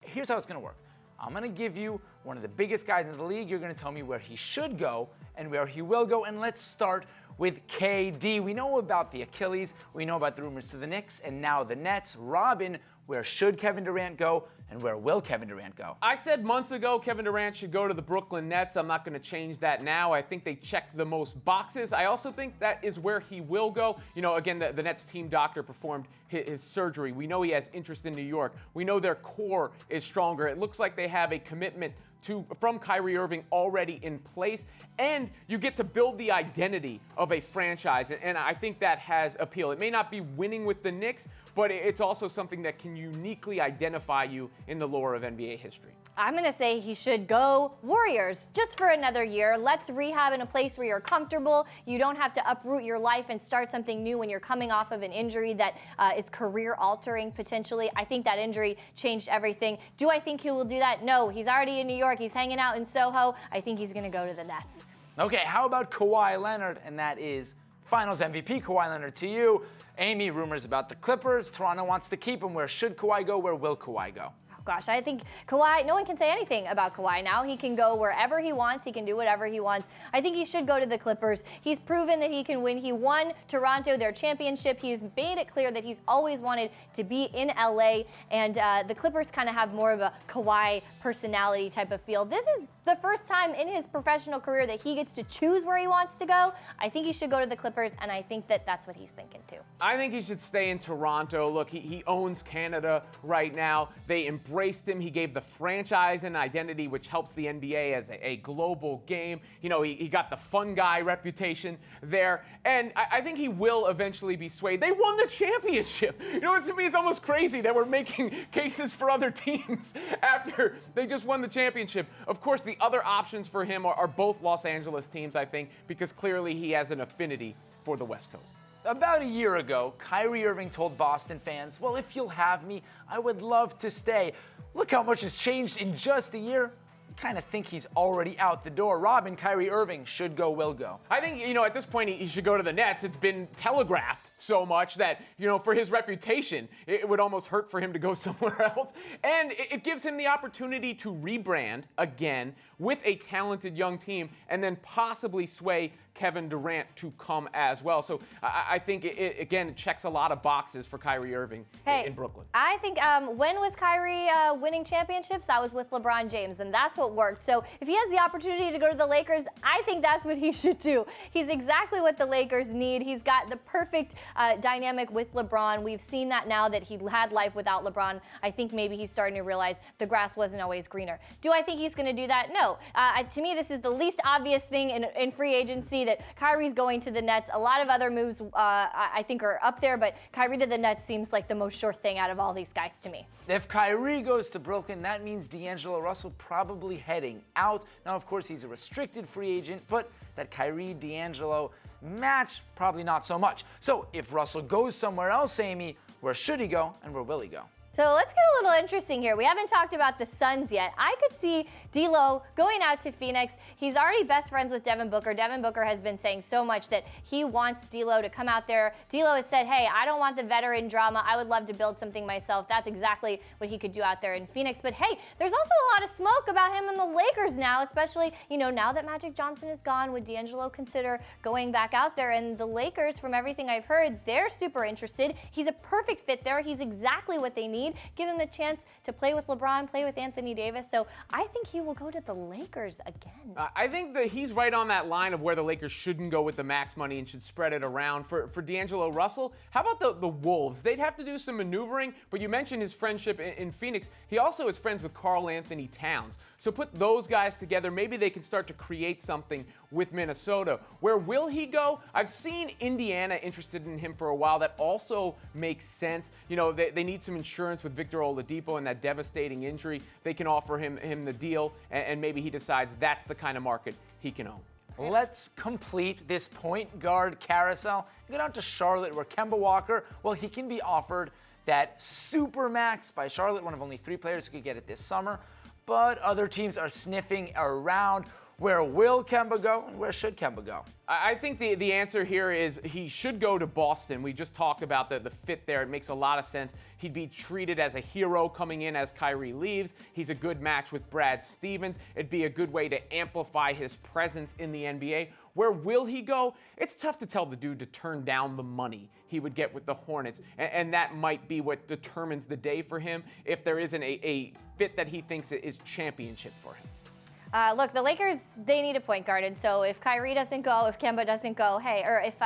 here's how it's going to work. I'm going to give you one of the biggest guys in the league. You're going to tell me where he should go and where he will go. And let's start with KD. We know about the Achilles. We know about the rumors to the Knicks and now the Nets. Robin, where should Kevin Durant go and where will Kevin Durant go? I said months ago Kevin Durant should go to the Brooklyn Nets. I'm not going to change that now. I think they check the most boxes. I also think that is where he will go. Again, the Nets team doctor performed his surgery. We know he has interest in New York. We know their core is stronger. It looks like they have a commitment from Kyrie Irving already in place, and you get to build the identity of a franchise, and I think that has appeal. It may not be winning with the Knicks, but it's also something that can uniquely identify you in the lore of NBA history. I'm going to say he should go Warriors just for another year. Let's rehab in a place where you're comfortable. You don't have to uproot your life and start something new when you're coming off of an injury that is career-altering potentially. I think that injury changed everything. Do I think he will do that? No. He's already in New York. He's hanging out in Soho. I think he's going to go to the Nets. Okay, how about Kawhi Leonard? And that is Finals MVP Kawhi Leonard to you. Amy, rumors about the Clippers. Toronto wants to keep him. Where should Kawhi go? Where will Kawhi go? Gosh, I think Kawhi, no one can say anything about Kawhi now. He can go wherever he wants. He can do whatever he wants. I think he should go to the Clippers. He's proven that he can win. He won Toronto their championship. He's made it clear that he's always wanted to be in LA, and the Clippers kind of have more of a Kawhi personality type of feel. This is the first time in his professional career that he gets to choose where he wants to go. I think he should go to the Clippers, and I think that that's what he's thinking too. I think he should stay in Toronto. Look, he owns Canada right now. They embraced him. He gave the franchise an identity, which helps the NBA as a global game. He got the fun guy reputation there, and I think he will eventually be swayed. They won the championship. To me, it's almost crazy that we're making cases for other teams after they just won the championship. Of course, the other options for him are both Los Angeles teams, I think, because clearly he has an affinity for the West Coast. About a year ago, Kyrie Irving told Boston fans, well, if you'll have me, I would love to stay. Look how much has changed in just a year. I kind of think he's already out the door. Robin, Kyrie Irving should go, will go. I think, at this point, he should go to the Nets. It's been telegraphed so much that, for his reputation, it would almost hurt for him to go somewhere else. And it gives him the opportunity to rebrand again with a talented young team and then possibly sway Kevin Durant to come as well. So I think, it checks a lot of boxes for Kyrie Irving in Brooklyn. I think when was Kyrie winning championships? That was with LeBron James, and that's what worked. So if he has the opportunity to go to the Lakers, I think that's what he should do. He's exactly what the Lakers need. He's got the perfect dynamic with LeBron. We've seen that now that he had life without LeBron. I think maybe he's starting to realize the grass wasn't always greener. Do I think he's going to do that? No. To me, this is the least obvious thing in free agency, that Kyrie's going to the Nets. A lot of other moves I think are up there, but Kyrie to the Nets seems like the most sure thing out of all these guys to me. If Kyrie goes to Brooklyn, that means D'Angelo Russell probably heading out. Now, of course, he's a restricted free agent, but that Kyrie-D'Angelo match, probably not so much. So if Russell goes somewhere else, Amy, where should he go and where will he go? So let's get a little interesting here. We haven't talked about the Suns yet. I could see D'Lo going out to Phoenix. He's already best friends with Devin Booker. Devin Booker has been saying so much that he wants D'Lo to come out there. D'Lo has said, hey, I don't want the veteran drama. I would love to build something myself. That's exactly what he could do out there in Phoenix. But hey, there's also a lot of smoke about him in the Lakers now, especially, now that Magic Johnson is gone. Would D'Angelo consider going back out there? And the Lakers, from everything I've heard, they're super interested. He's a perfect fit there. He's exactly what they need. Give him the chance to play with LeBron, play with Anthony Davis. So I think he will go to the Lakers again. I think that he's right on that line of where the Lakers shouldn't go with the max money and should spread it around. For D'Angelo Russell, how about the Wolves? They'd have to do some maneuvering, but you mentioned his friendship in Phoenix. He also is friends with Karl Anthony Towns. So put those guys together, maybe they can start to create something with Minnesota. Where will he go? I've seen Indiana interested in him for a while. That also makes sense. They need some insurance with Victor Oladipo and that devastating injury. They can offer him the deal, and maybe he decides that's the kind of market he can own. Let's complete this point guard carousel. Go down to Charlotte, where Kemba Walker, well, he can be offered that super max by Charlotte, one of only 3 players who could get it this summer. But other teams are sniffing around. Where will Kemba go and where should Kemba go? I think the answer here is he should go to Boston. We just talked about the fit there. It makes a lot of sense. He'd be treated as a hero coming in as Kyrie leaves. He's a good match with Brad Stevens. It'd be a good way to amplify his presence in the NBA. Where will he go? It's tough to tell the dude to turn down the money he would get with the Hornets, and that might be what determines the day for him if there isn't a fit that he thinks is championship for him. Look, the Lakers, they need a point guard, and so if Kyrie doesn't go, if Kemba doesn't go, hey, or if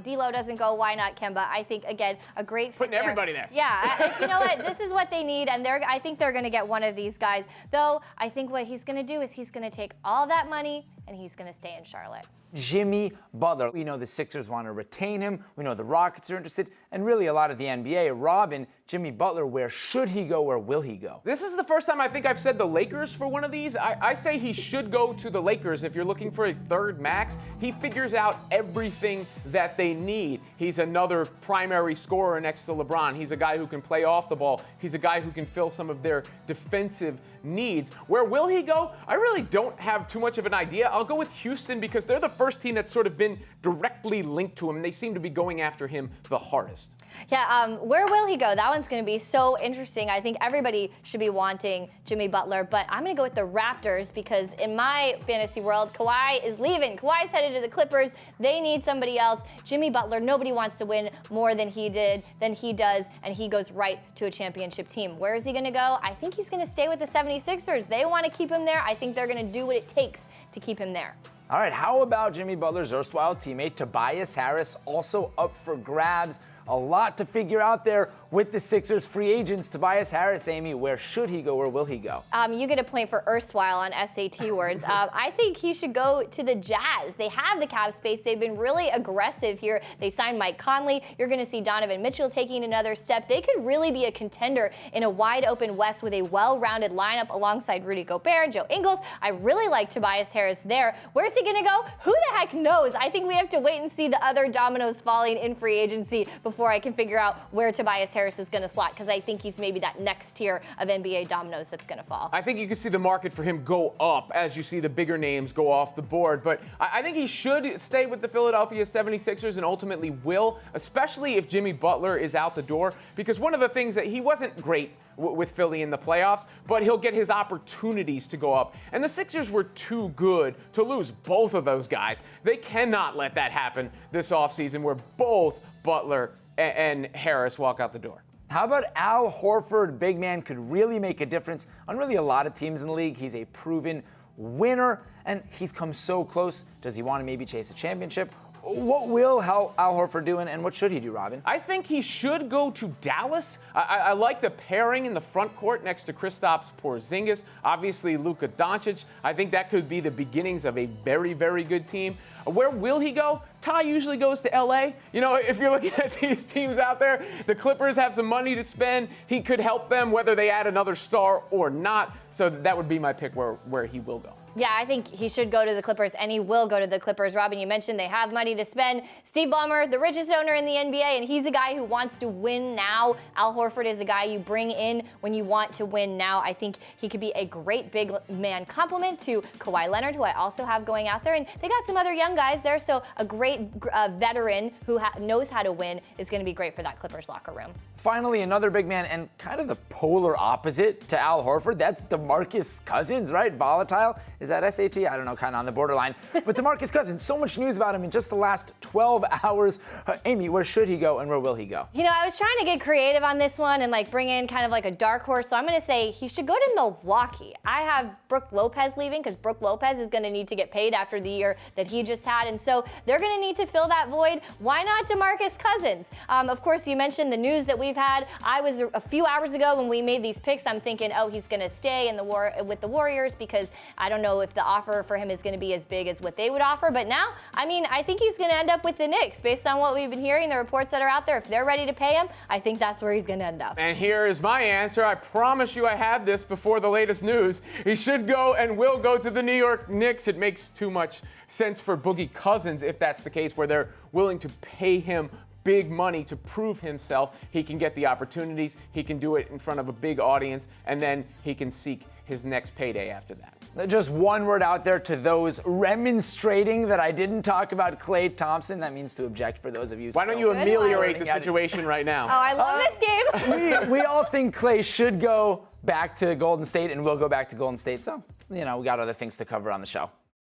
D'Lo doesn't go, why not Kemba? I think, again, a great fit Putting everybody there. Yeah, you know what? This is what they need, and I think they're going to get one of these guys. Though, I think what he's going to do is he's going to take all that money, and he's going to stay in Charlotte. Jimmy Butler. We know the Sixers want to retain him. We know the Rockets are interested, and really a lot of the NBA. Robin, Jimmy Butler, where should he go? Where will he go? This is the first time I think I've said the Lakers for one of these. I say he should go to the Lakers if you're looking for a third max. He figures out everything that they need. He's another primary scorer next to LeBron. He's a guy who can play off the ball. He's a guy who can fill some of their defensive needs. Where will he go? I really don't have too much of an idea. I'll go with Houston because they're the first team that's sort of been directly linked to him. They seem to be going after him the hardest. Yeah, where will he go? That one's going to be so interesting. I think everybody should be wanting Jimmy Butler, but I'm going to go with the Raptors because in my fantasy world, Kawhi is leaving. Kawhi's headed to the Clippers. They need somebody else. Jimmy Butler, nobody wants to win more than he does, and he goes right to a championship team. Where is he going to go? I think he's going to stay with the 76ers. They want to keep him there. I think they're going to do what it takes to keep him there. All right, how about Jimmy Butler's erstwhile teammate Tobias Harris, also up for grabs? A lot to figure out there with the Sixers free agents. Tobias Harris, Amy, where should he go? Where will he go? You get a point for erstwhile on SAT words. I think he should go to the Jazz. They have the cap space. They've been really aggressive here. They signed Mike Conley. You're going to see Donovan Mitchell taking another step. They could really be a contender in a wide open West with a well-rounded lineup alongside Rudy Gobert and Joe Ingles. I really like Tobias Harris there. Where's he going to go? Who the heck knows? I think we have to wait and see the other dominoes falling in free agency before I can figure out where Tobias Harris is going to slot, because I think he's maybe that next tier of NBA dominoes that's going to fall. I think you can see the market for him go up as you see the bigger names go off the board, but I think he should stay with the Philadelphia 76ers and ultimately will, especially if Jimmy Butler is out the door, because one of the things that he wasn't great with Philly in the playoffs, but he'll get his opportunities to go up. And the Sixers were too good to lose both of those guys. They cannot let that happen this offseason where both Butler and Harris walk out the door. How about Al Horford? Big man could really make a difference on really a lot of teams in the league. He's a proven winner, and he's come so close. Does he want to maybe chase a championship? What will Al Horford do, and what should he do, Robin? I think he should go to Dallas. I like the pairing in the front court next to Kristaps Porzingis. Obviously, Luka Doncic. I think that could be the beginnings of a very, very good team. Where will he go? Ty usually goes to L.A. You know, if you're looking at these teams out there, the Clippers have some money to spend. He could help them whether they add another star or not. So that would be my pick where he will go. Yeah, I think he should go to the Clippers, and he will go to the Clippers. Robin, you mentioned they have money to spend. Steve Ballmer, the richest owner in the NBA, and he's a guy who wants to win now. Al Horford is a guy you bring in when you want to win now. I think he could be a great big man complement to Kawhi Leonard, who I also have going out there. And they got some other young guys there, so a great veteran who knows how to win is going to be great for that Clippers locker room. Finally, another big man, and kind of the polar opposite to Al Horford. That's DeMarcus Cousins, right? Volatile. Is that SAT? I don't know, kind of on the borderline. But DeMarcus Cousins, so much news about him in just the last 12 hours. Amy, where should he go and where will he go? You know, I was trying to get creative on this one and like bring in kind of like a dark horse. So I'm going to say he should go to Milwaukee. I have Brook Lopez leaving because Brook Lopez is going to need to get paid after the year that he just had. And so they're going to need to fill that void. Why not DeMarcus Cousins? Of course, you mentioned the news that we've had. I was a few hours ago when we made these picks, I'm thinking, oh, he's going to stay in with the Warriors because I don't know if the offer for him is going to be as big as what they would offer. But now, I mean, I think he's going to end up with the Knicks based on what we've been hearing, the reports that are out there. If they're ready to pay him, I think that's where he's going to end up. And here is my answer. I promise you I had this before the latest news. He should go and will go to the New York Knicks. It makes too much sense for Boogie Cousins if that's the case, where they're willing to pay him big money to prove himself. He can get the opportunities. He can do it in front of a big audience, and then he can seek his next payday after that. Just one word out there to those remonstrating that I didn't talk about Klay Thompson. That means to object for those of you. Why don't you ameliorate the situation right now? Oh, I love this game. we all think Klay should go back to Golden State and will go back to Golden State. So, we got other things to cover on the show.